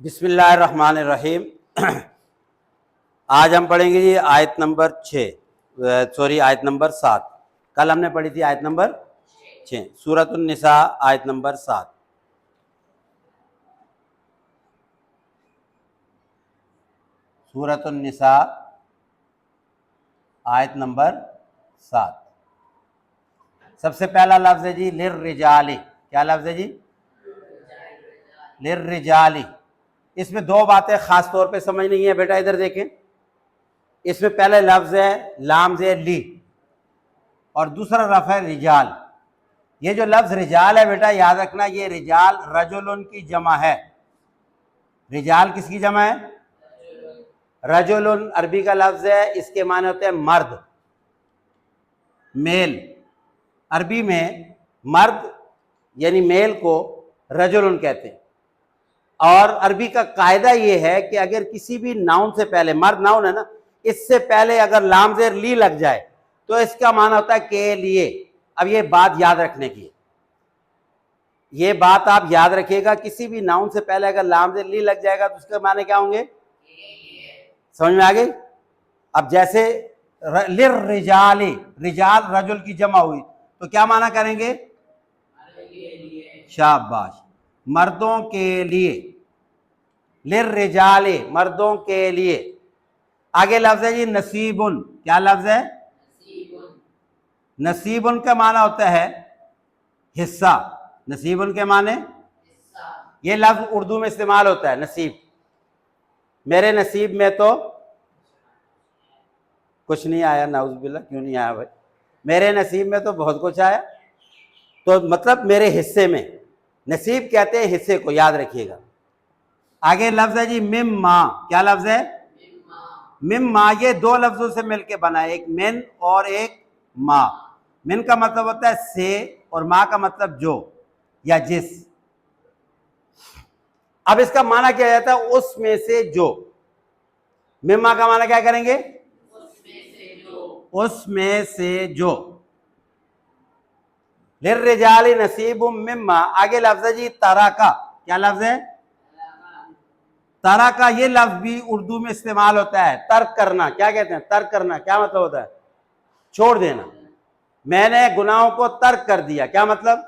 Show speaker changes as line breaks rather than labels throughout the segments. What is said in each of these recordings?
बिस्मिल्लाहिर्रहमानिर्रहीम। आज हम पढ़ेंगे जी आयत नंबर आयत नंबर 7। कल हमने पढ़ी थी आयत नंबर 6, सूरतुन निसा आयत नंबर 7। सूरतुन निसा आयत नंबर 7। सबसे पहला लफ्ज़ है जी लिर्रिजाली। क्या लफ्ज़ है जी? लिर्रिजाली। इसमें दो बातें खास तौर पे समझनी है बेटा, इधर देखें। इसमें पहले लफ्ज़ है लाम से ली और दूसरा रफ़ है रिजाल। ये जो लफ्ज़ रिजाल है बेटा, याद रखना, ये रिजाल रजुलन की जमा है। रिजाल किसकी जमा है? रजुलन अरबी का लफ्ज़ है, इसके माने होते हैं मर्द, मेल। अरबी में मर्द यानी मेल को रजुलन कहते हैं। और अरबी का कायदा ये है कि अगर किसी भी नाउन से पहले, मर्द नाउन है ना, इससे पहले अगर लाम ज़ेर ली लग जाए तो इसका माना होता है के लिए। अब ये बात याद रखने की, ये बात आप याद रखिएगा, किसी भी नाउन से पहले अगर लाम ज़ेर ली लग जाएगा तो उसके माने क्या होंगे? समझ में आ गई? अब जैसे लिर्रिजाली, रिजाल रजुल की जमा हुई तो क्या माना करेंगे? शाबाश, मर्दों के लिए। लिर्रिजाली, मर्दों के लिए। आगे लफ्ज़ है जी नसीबुन। क्या लफ्ज़ है? नसीबुन का माना होता है हिस्सा। नसीबुन के माने, ये लफ्ज़ उर्दू में इस्तेमाल होता है नसीब। मेरे नसीब में तो कुछ नहीं आया, नाउज़ुबिल्लाह। क्यों नहीं आया भाई? मेरे नसीब में तो बहुत कुछ आया। तो मतलब मेरे हिस्से में। नसीब कहते हैं हिस्से को, याद रखिएगा। आगे लफ्ज़ है जी मिम्मा। क्या लफ्ज़ है? मिम्मा। ये दो लफ्ज़ों से मिलकर बना है, एक मिन और एक मा। मिन का मतलब होता है से और मा का मतलब जो या जिस। अब इसका माना क्या जाता है? उसमें से जो। मिम्मा का माना क्या करेंगे? उसमें से जो। लिर्रिजाली नसीबुम मिम्मा। आगे लफ्ज़ है जी तरा का। क्या लफ्ज़ है? तरा का। ये लफ्ज़ भी उर्दू में इस्तेमाल होता है, तर्क करना। क्या कहते हैं? तर्क करना। क्या मतलब होता है? छोड़ देना। मैंने गुनाहों को तर्क कर दिया। क्या मतलब?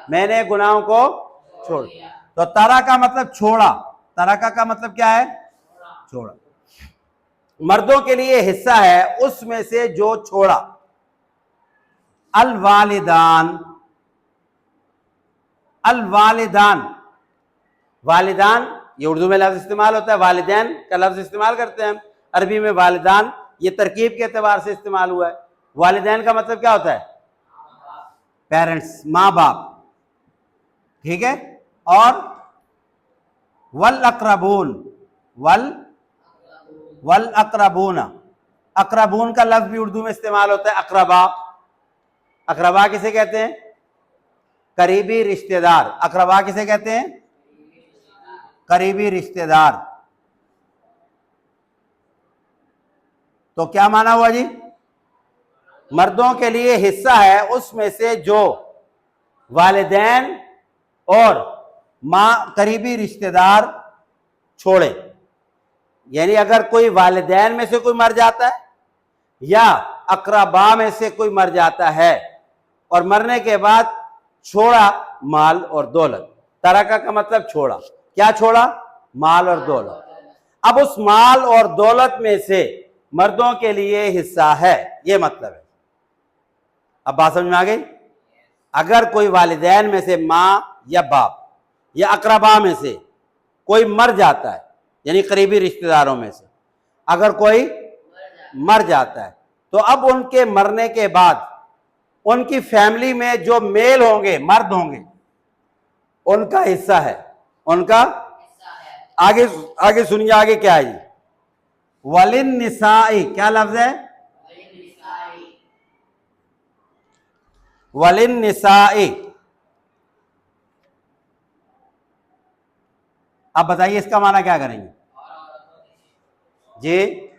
मैंने गुनाहों को छोड़ दिया। तो तरा का मतलब छोड़ा। तरा का मतलब क्या है? छोड़ा। मर्दों के लिए हिस्सा है उसमें से जो छोड़ा। अल वालिदान। अल वालिदान, वालिदान ये उर्दू में लफ्ज़ इस्तेमाल होता है, वालिदैन का लफ्ज़ इस्तेमाल करते हैं हम। अरबी में वालिदान ये तरकीब के एतबार से इस्तेमाल हुआ है। वालिदैन का मतलब क्या होता है? पेरेंट्स, माँ बाप। ठीक है। और वल अक़रबून, वल अक़रबून। अक़रबून का लफ्ज़ भी उर्दू में इस्तेमाल होता है, अक़रबा। अक़रबा किसे कहते हैं? करीबी रिश्तेदार। अक़रबा किसे कहते हैं? करीबी रिश्तेदार। तो क्या माना हुआ जी? मर्दों के लिए हिस्सा है उसमें से जो वालिदैन और माँ करीबी रिश्तेदार छोड़े। यानी अगर कोई वालिदैन में से कोई मर जाता है या अक़रबा में से कोई मर जाता है और मरने के बाद छोड़ा माल और दौलत। तरका का मतलब छोड़ा। क्या छोड़ा? माल और दौलत। अब उस माल और दौलत में से मर्दों के लिए हिस्सा है, ये मतलब है। अब बात समझ में आ गई? अगर कोई वालिदैन में से माँ या बाप या अक़रबा में से कोई मर जाता है, यानी करीबी रिश्तेदारों में से अगर कोई मर जाता है, तो अब उनके मरने के बाद उनकी फैमिली में जो मेल होंगे, मर्द होंगे, उनका हिस्सा है। उनका आगे आगे सुनिए, आगे क्या है जी? वलिन निसाई। क्या लफ्ज़ है? वलिन निसाई। अब बताइए इसका माना क्या करेंगे जी?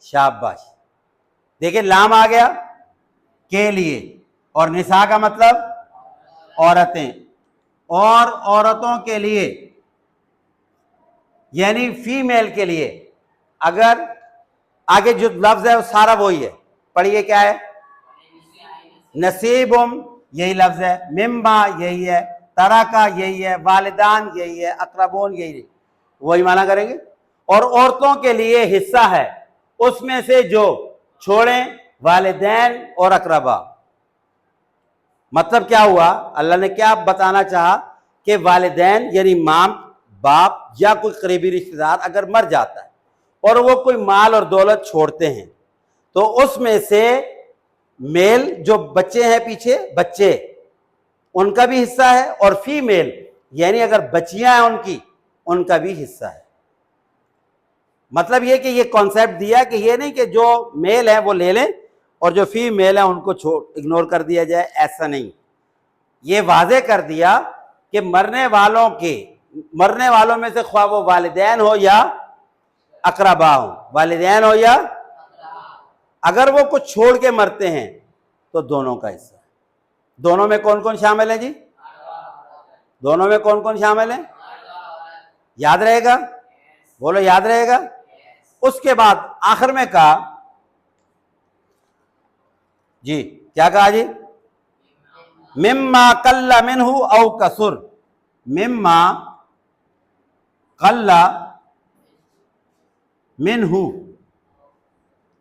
शाबाश। देखिए लाम आ गया के लिए और निसा का मतलब औरतें, और औरतों के लिए यानी फीमेल के लिए अगर आगे जो लफ्ज है वो सारा वही है, पढ़िए क्या है, नसीबुम यही लफ्ज है, मिम्मा यही है, तरका यही है, वालिदान यही है, अकरबून यही है, वही माना करेंगे। और औरतों के लिए हिस्सा है उसमें से जो छोड़ें वालिदैन और अकरबा। मतलब क्या हुआ, अल्लाह ने क्या बताना चाहा कि वालिदैन यानी मां बाप या कोई करीबी रिश्तेदार अगर मर जाता है और वो कोई माल और दौलत छोड़ते हैं तो उसमें से मेल जो बच्चे हैं पीछे बच्चे उनका भी हिस्सा है, और फीमेल यानी अगर बच्चियां हैं उनकी उनका भी हिस्सा है। मतलब ये कि ये कॉन्सेप्ट दिया कि ये नहीं कि जो मेल है वो ले लें और जो फीमेल है उनको छोड़ इग्नोर कर दिया जाए, ऐसा नहीं। ये वाजे कर दिया कि मरने वालों में से ख्वाह वो वालिदैन हो या अकरबा हो, वालिदैन हो या अगर वो कुछ छोड़ के मरते हैं तो दोनों का हिस्सा है। दोनों में कौन कौन शामिल है जी, दोनों में कौन कौन शामिल है, याद रहेगा, बोलो याद रहेगा। उसके बाद आखिर में कहा जी, क्या कहा जी, मिम्मा कल्ला मिन्हु औ कसुर, मिम्मा कल्ला मिन्हु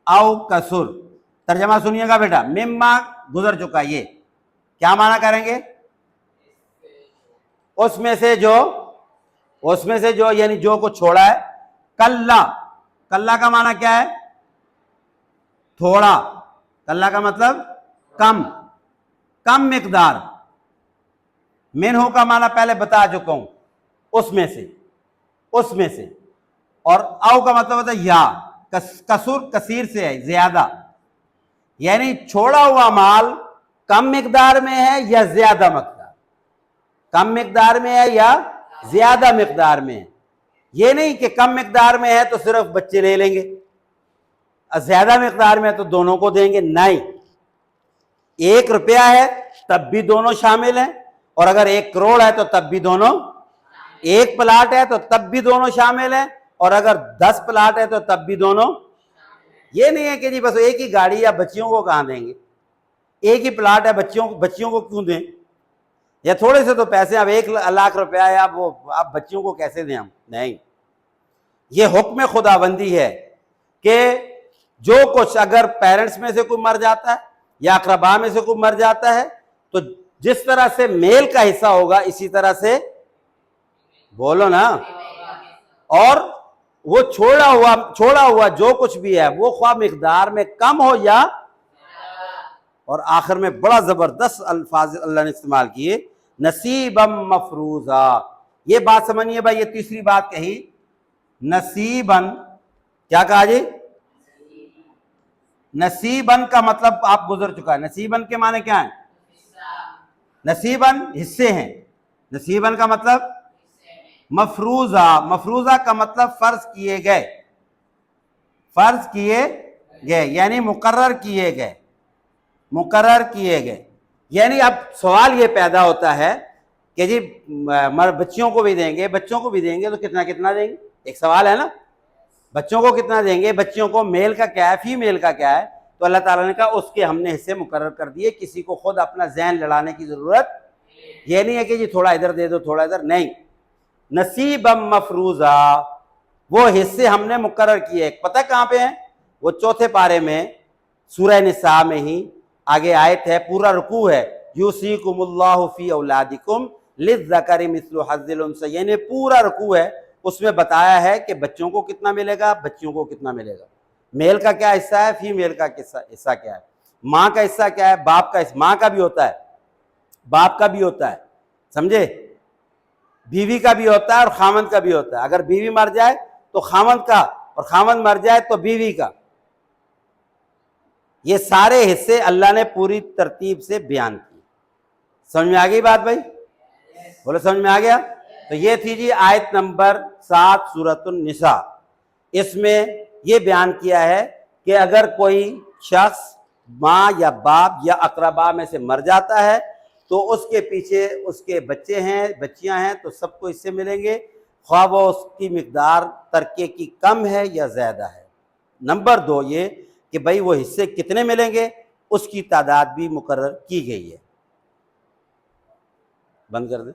औ कसुर। तर्जमा सुनिएगा बेटा, मिम्मा गुजर चुका, ये क्या माना करेंगे, उसमें से जो यानी जो को छोड़ा है। कल्ला का माना क्या है, थोड़ा, कल्ला का मतलब कम मिकदार। मिन्हु का माना पहले बता चुका हूं, उसमें से। और औ का मतलब होता है या, कसूर कसीर से है, ज्यादा, यानी छोड़ा हुआ माल कम मिकदार में है या ज्यादा मिकदार, कम मिकदार में है या ज्यादा मिकदार में है। ये नहीं कि कम मिकदार में है तो सिर्फ बच्चे ले लेंगे, ज्यादा मिकदार में है तो दोनों को देंगे, नहीं। 1 रुपया है तब भी दोनों शामिल हैं, और अगर 1 करोड़ है तो तब भी दोनों, 1 प्लाट है तो तब भी दोनों शामिल हैं, और अगर 10 प्लाट है तो तब भी दोनों। ये नहीं है कि जी बस एक ही गाड़ी या बच्चियों को कहां देंगे, एक ही प्लाट है बच्चियों को क्यों दें, या थोड़े से तो पैसे, अब 1 लाख रुपया है, आप बच्चियों को कैसे दें हम, नहीं। ये हुक्म खुदाबंदी है कि जो कुछ अगर पेरेंट्स में से कोई मर जाता है या अकरबा में से कोई मर जाता है तो जिस तरह से मेल का हिस्सा होगा इसी तरह से, बोलो ना, और वो छोड़ा हुआ जो कुछ भी है वो ख्वाह मिकदार में कम हो या, और आखिर में बड़ा जबरदस्त अल्फाज अल्लाह ने इस्तेमाल किए, नसीबम मफरूजा। ये बात समझिए भाई, ये तीसरी बात कही, नसीबन, क्या कहा जी, नसीबन का मतलब आप गुजर चुका है। नसीबन के माने क्या है, नसीबन हिस्से हैं, नसीबन का मतलब मफरूजा का मतलब फर्ज किए गए यानी मुकर्रर किए गए। यानी अब सवाल ये पैदा होता है कि जी बच्चियों को भी देंगे तो कितना कितना देंगे, एक सवाल है ना, बच्चों को कितना देंगे, बच्चियों को मेल का क्या है, फीमेल का क्या है। तो अल्लाह ताला ने कहा उसके हमने हिस्से मुकर्रर कर दिए, किसी को खुद अपना ज़हन लड़ाने की जरूरत ये नहीं है कि जी थोड़ा इधर दे दो थोड़ा इधर, नहीं। नसीबम मफरूजा, वो हिस्से हमने मुकर्रर किए। पता कहां पे है, वो 4थे पारे में सूरह निसा में ही आगे आयत है, पूरा रुकू है, यूसीकुमुल्लाहु फी औलादिकुम लिज़्ज़करि मिस्लु हज़्ज़िल उन्सयैन, पूरा रुकू है, उसमें बताया है कि बच्चों को कितना मिलेगा, बच्चियों को कितना मिलेगा, मेल का क्या हिस्सा है, फीमेल का हिस्सा क्या है, माँ का हिस्सा क्या है, बाप का, माँ का भी होता है, बाप का भी होता है, समझे, बीवी का भी होता है और खामंद का भी होता है। अगर बीवी मर जाए तो खामंद का, और खामंद मर जाए तो बीवी का। ये सारे हिस्से अल्लाह ने पूरी तरतीब से बयान किए। समझ में आ गई बात भाई, बोलो समझ में आ गया। तो ये थी जी आयत नंबर 7 सूरतुन निसा। इसमें ये बयान किया है कि अगर कोई शख्स माँ या बाप या अकरबा में से मर जाता है तो उसके पीछे उसके बच्चे हैं, बच्चियां हैं, तो सबको इससे मिलेंगे। ख्वाह वो उसकी मिकदार तरके की कम है या ज़्यादा है। नंबर 2 ये कि भाई वो हिस्से कितने मिलेंगे, उसकी तादाद भी मुकर्रर की गई है। बंद कर दें।